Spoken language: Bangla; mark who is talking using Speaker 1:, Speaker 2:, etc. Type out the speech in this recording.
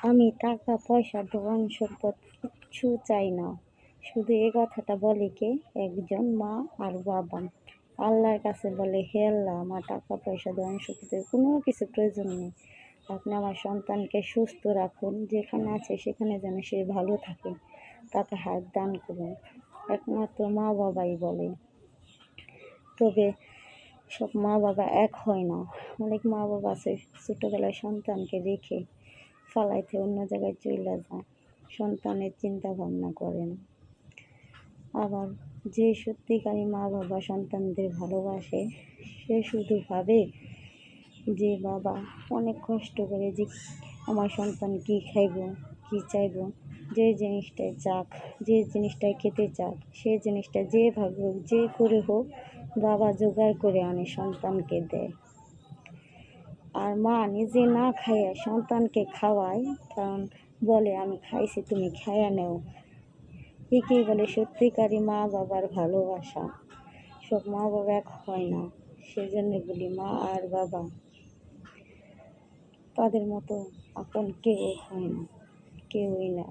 Speaker 1: আমি টাকা পয়সা ধন সম্পদ কিচ্ছু চাই না। শুধু এ কথাটা বলে কে? একজন মা আর বাবা। আল্লাহর কাছে বলে, হে আল্লাহ, আমার টাকা পয়সা ধন সম্পদের কোনো কিছু প্রয়োজন নেই। আপনি আমার সন্তানকে সুস্থ রাখুন, যেখানে আছে সেখানে যেন সে ভালো থাকে, তাকে হায়াত দান করুন। একমাত্র মা বাবাই বলে। তবে সব মা বাবা এক হয় না। অনেক মা বাবা আছে ছোটোবেলায় সন্তানকে রেখে ফালাইতে অন্য জায়গায় চলে যায়, সন্তানের চিন্তা ভাবনা করে না। আবার যে সত্যিকারী মা বাবা সন্তানদের ভালোবাসে, সে শুধু ভাবে যে বাবা অনেক কষ্ট করে যে আমার সন্তান কী খাইব, কী চাইব, যে জিনিসটাই চাক, যে জিনিসটাই খেতে চাক, সে জিনিসটা যেভাবে হোক, যে করে হোক, বাবা জোগাড় করে আনে সন্তানকে দেয়। আর মা নিজে না খাইয়া সন্তানকে খাওয়ায়, কারণ বলে আমি খাইছি, তুমি খাইয়া নেও। একেই বলে সত্যিকারী মা বাবার ভালোবাসা। সব মা বাবা এক হয় না, সেজন্য বলি মা আর বাবা তাদের মতো আপন কেউ হয় না, কেউই না।